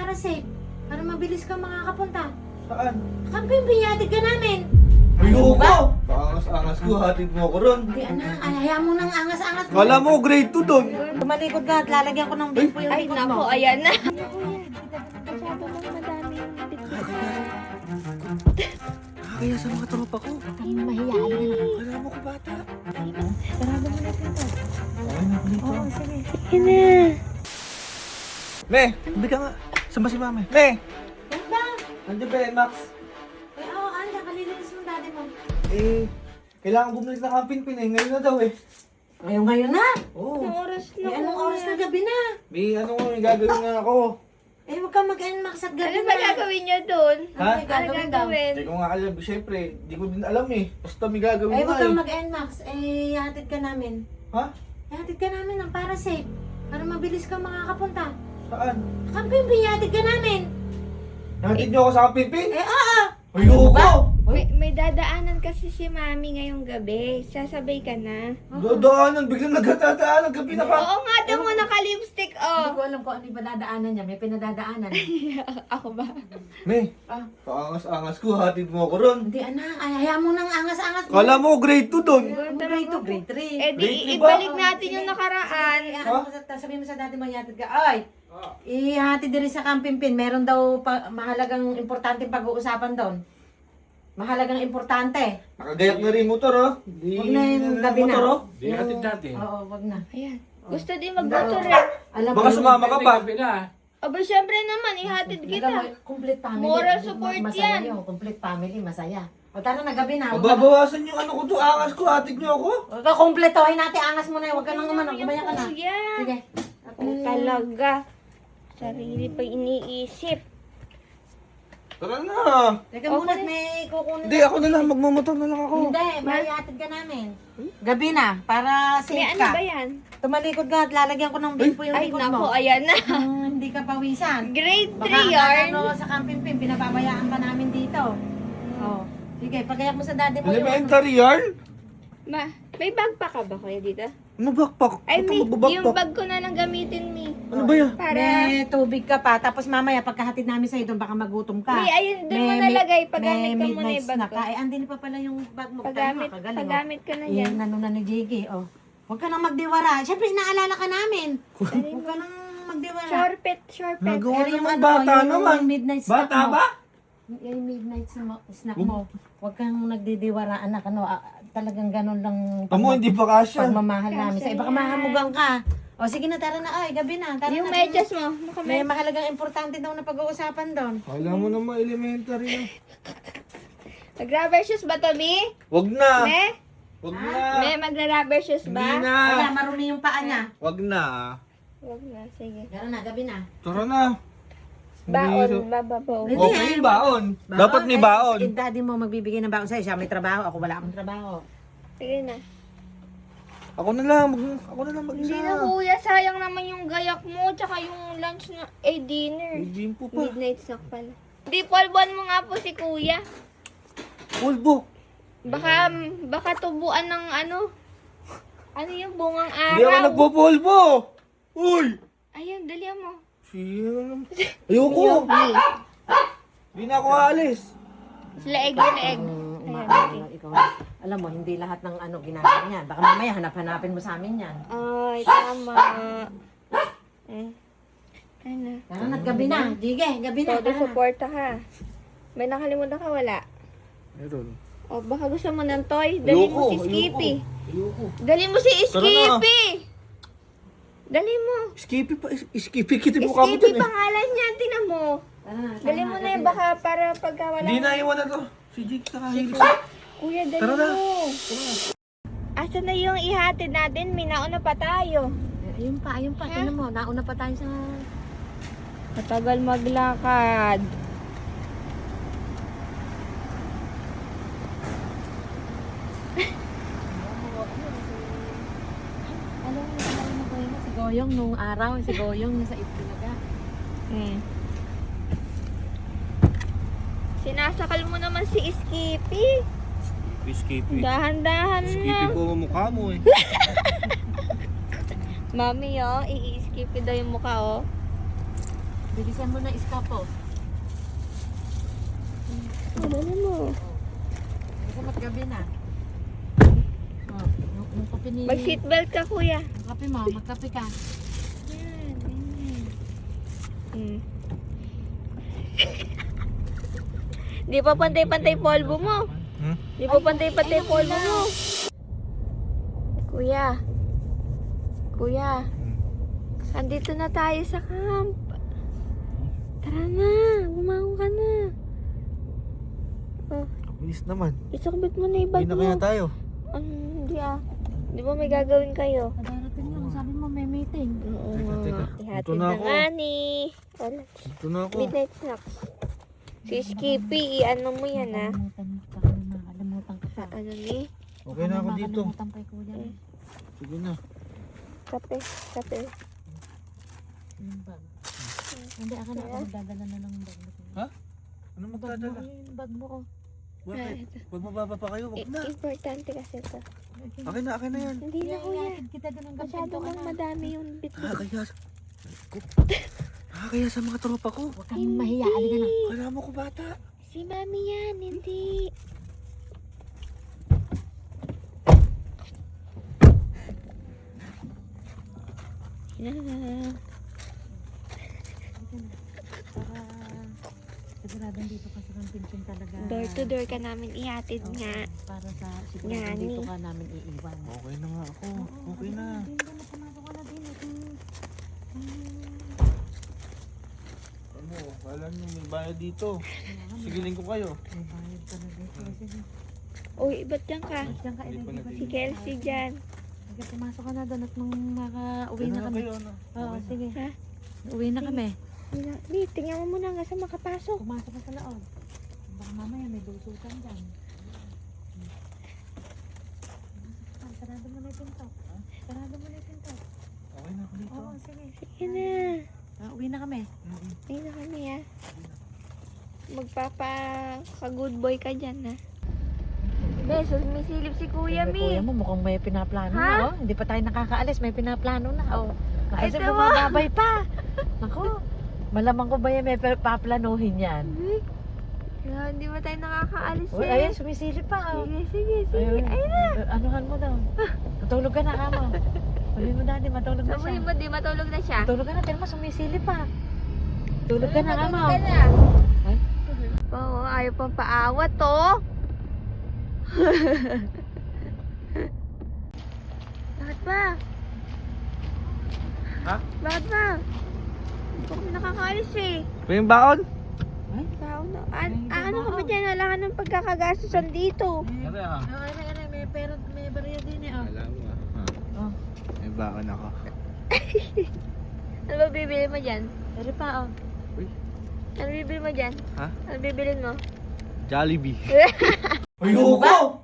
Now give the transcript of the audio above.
para safe. Para mabilis ka makakapunta. Saan? Kamping, hatid ka namin. Ayoko! Angas-angas ko, hatid mo ako ron. Hindi anak, ayaw mo nang angas-angas. Kala mo, grade 2 doon. Tumalikod ka at lalagyan ko ng bimpo yung Ay, likod nako, mo. ayan na. Masyado lang madami yung tiktik. Kaya sa mga tropa ko. Ay, mahiyain ka na. Kala mo ko bata. Sarado mo na ito. Okay na, grade Oo, sige. Sige na. Me, hindi ka nga. Saan ba si mami? Me! Ano ba? Nandiyan ba yan, Max? Ay, oo, anda, kalilinis mo daddy mo. Eh, kailangan bumalik ng kampin-pin eh. Ngayon na daw eh. Ngayon na. Oo. Anong oras na? Eh, anong oras na gabi na? May may gagawin nga ako. Eh, huwag kang mag-NMAX at gabi Ano na. ba gagawin niyo doon? Ano Ha? may Ano gagawin daw? gagawin? Hindi ko nga alam. Siyempre, hindi ko din alam eh. Basta may gagawin Eh, nga huwag eh. kang mag-NMAX. Eh, hatid ka namin. Ha? Hatid ka namin ng para safe. Para mabilis ka makakapunta. Saan? Kamping, hatid ka namin. Nahatid niyo ako sa kampin-pin? Eh, oo. Ayoko! May dadaanan kasi si Mami ngayong gabi. Sasabay ka na. Dadaanan, biglang nagdadaanan. Gabi na ka. Oo nga, daw mo naka-lipstick, Hindi oh. ko alam kung ano yung pinadaanan niya. May pinadadaanan. Ako ba? Me, Ah. kaangas-angas ko. Hatid mo ako ron. Hindi, anak. Ayaw mo nang angas-angas. Kala mo, grade 2 doon. Grade 2, grade 3. Eh di, Grade three ibalik ba? natin yung nakaraan. Sabihin mo sa dati mo, ihatid ka. Ay, ihatid din sa Kampimpin. Meron daw mahalagang importante pag-uusapan doon. Mahalagang importante. Nakagayak na rin motor oh. Huwag na yung gabi na. Motor oh. Di natin dati. Oo, wag na. Ayan. Gusto din magmotor eh. Alam Baka mo, sumama ka pa. Aba, syempre naman, ihatid alam mo, kita. complete family. Moral support masaya yan. Yun. Complete family, masaya. O tara na, gabi na. Mababawasan yung ano ko to, angas ko. Hatid niyo ako. Huwag ka kompletohin natin. Angas mo na. Huwag ka nang umano. Gumaya ka na. Kuya. Sige. Ako talaga. Sarili pa iniisip. Tara na. Teka muna, may kukunin. Hindi, ako na lang. Magmamotor na lang ako. Hindi, maihatid ka namin. Gabi na, para May safe ano ka. ba yan? Tumalikod ka at lalagyan ko ng bimpo yung Ay, likod nako, mo. ayan na. Hindi ka pawisan. Grade 3 Baka yarn. ano, sa Kampimpin, pinababayaan ka namin dito. Oh. Sige, pagayak mo sa daddy mo. Elementary yarn? Ma, may backpack ka ba kuya dito? Ano backpack? Ay, Ba't may, ako magbabackpack? yung bag ko na lang gamitin, Mi. Ano ba yan? Para, May tubig ka pa, tapos mamaya pagkahatid namin sa'yo doon, baka magutom ka. Mi, ayun, doon mo nalagay. Paggamit ka muna midnight yung bag snack ko. ka. Eh, andin pa pala yung bag mo. Paggamit, Kagaling, oh. paggamit ka na yan. Yan, ano na ni Jiggy, oh. Huwag ka nang magdiwara. Siyempre, inaalala ka namin. Huwag ka nang magdiwara. Shortpet, shortpet. Nagawa Pero yung naman ano, bata yung naman. midnight snack Bata mo. ba? Yung midnight snack mo. Huwag kang nagdidiwara, anak. Ano, talagang ganun lang. Amo, hindi pa kasya. Pagmamahal namin. Sa Kasya iba ka yan. mahamugang ka. O sige na, tara na. Ay, gabi na. Tara Yung na. medyas mo. May mahalagang importante daw na pag-uusapan doon. Kala mo naman elementary na. Mag-rubber shoes ba to, Mi? Wag na. Me? Wag na. Me, magra-rubber shoes Hindi ba? na. Wala, marumi yung paa niya. Wag na. Huwag na, sige. Gano'n na, gabi na. Tara na. Baon, bababaw. Hindi. Okay yung baon. Dapat may Ay, baon. si daddy mo magbibigay ng baon sa'yo. Siya may trabaho, ako wala akong trabaho. Sige na. Ako na lang. Ako na lang Hindi mag-isa. na kuya, sayang naman yung gayak mo, tsaka yung lunch na, dinner. Ibigin po pa. Midnight snack pala. Di, polbuan mo nga po si kuya. Pulbo. Baka tubuan ng ano yung bungang Hindi ako araw. nagpupulbo. Uy. Ayun, dali mo. Sino? Ayoko. Hindi na ako aalis. Leeg. Ayan, okay. Ikaw, alam mo, hindi lahat ng ano ginagawa niyan. Baka mamaya hanap-hanapin mo sa amin yan. Ay, tama. Ano? Tara na, gabi na. Jige, gabi na. Todo Tara na. suporta ka. May nakalimutan ka, wala? Meron. O, baka gusto mo ng toy? Dali mo si Skippy. Ayoko. Dali mo si Tara na. Skippy! Dali mo. Skippy pa. Skippy kita mukha mo Skippy dyan eh. pangalan niya, tinan mo. Tara na, Dali mo na yun, baka para pagka wala. Hindi na iwan na to. Si Jake nakahilis. Kuya, dali Tara na. mo. Asa na yung ihatid natin? May nauna pa tayo. Ayun pa. Tingnan mo, nauna pa tayo sa... Matagal maglakad. Alam mo, si Goyong nung araw, si Goyong nasa Itbulaga. Sinasakal mo naman si Skippy. Skippy. Dahan-dahan Skippy na. po ang mukha mo eh. Mami, oh, i-skippy daw yung mukha, oh. Bilisan mo na iskapo. Ano mo? Kasi matgabi na. Oh, yung kape ni... Mag-seatbelt ka, kuya. Yung kape mo, magkape ka. Yan, ganyan. Di pa pantay-pantay polvo mo. Di pa pantay-pantay polvo mo. Kuya. Kuya. Andito na tayo sa camp. Tara na. Bumangon ka na. Oh, Bilis naman. isakbit mo na yung Uwi bag na mo. kaya tayo. Hindi ah. Di ba may gagawin kayo? Kadarating niya, kung sabi mo may meeting. Oo Teka, nga. teka. Ihatid Ito na na ako. nga ni. Wala. Dito na ako. Midnight snacks. Si Skippy, ano mo yan ah? Makalimutan ka pa. Ano ni? Okay na ako dito. Makalimutan pa yung kuya. Sige na. Kape. Kape. Yung bag. Hindi, ako na ako magdadala na ng bag mo. Ha? Ano Bag mo, magdadala? yung bag mo. Oh. Bakit? Pag mababa pa kayo, wag na. Importante kasi ito. Akin na yan. Hindi na kuya. Ihatid kita doon hanggang Masyado pinto ka mang na. madami yung bitbit. Kaya sa mga tropa ko. Huwag kang mahiya, alin na. Kala mo ko bata. Si mami yan, hindi. Para siguradong dito ka sa kamping talaga. Door to door ka namin ihatid Oo, nga. para sa siguradong Ngani. dito ka namin iiwan. Okay na nga ako. Okay na. Hindi na pumasok ka na din. Ano, kala nyo may bayad dito. Sigiling ko kayo. May bayad ka na dito. Sige. Uy, ba't dyan ka? Diyan ka, Hindi pa ilagay ko Si Kelsey dyan. Sige, pumasok ka na doon at nung makauwi Ano na kami. kayo, ano? Oo, Okay na. sige. Ha? Uwi na kami. Hindi, tingnan mo muna hanggang sa makapasok. Pumasok ka sa loob. Baka mamaya may dusutan dyan. Sarado mo na yung pinto. Sarado mo na yung pinto. Okay na ako dito. Oo, sige. Sige na. Uwi na kami. Ayun na kami ah. Magpapa-good boy ka dyan ha. Besos, may silip si Kuya Kuya Mi. mo mukhang may pinaplano Ha? na. Oh. Hindi pa tayo nakakaalis. May pinaplano na. Oh. Ay, Kasi ito mo. bumababay pa. Ako. Malamang ko ba yan may paplanuhin yan? Hindi ba tayo nakakaalis Uy, eh? ayun, sumisilip pa. Oh. Sige. Ayun na. Anuhan mo daw. Matulog ka na, kamo. Sabi mo dati, matulog na Sabihin siya. mo, di matulog na siya. Matulog ka na, pero mas sumisilip pa. Tulog ka na, kamo. Matulog ka na. Ay, Oo, ayaw pang paawat to. Bakit ba? Ha? Bakit ba? Hindi pa kami nakakaalis eh. May baon? Tao na. Ano ka ba dyan? Wala ka ng pagkakagastusan dito. Ano ah? ay, may pera, may barya din eh. Oh. Alam mo ah. Oh. May baon ako. Ano ba bibili mo dyan? Pero pa, oh. Ano bibili mo dyan? Ha? Ano bibilin mo? Jollibee. Ayoko!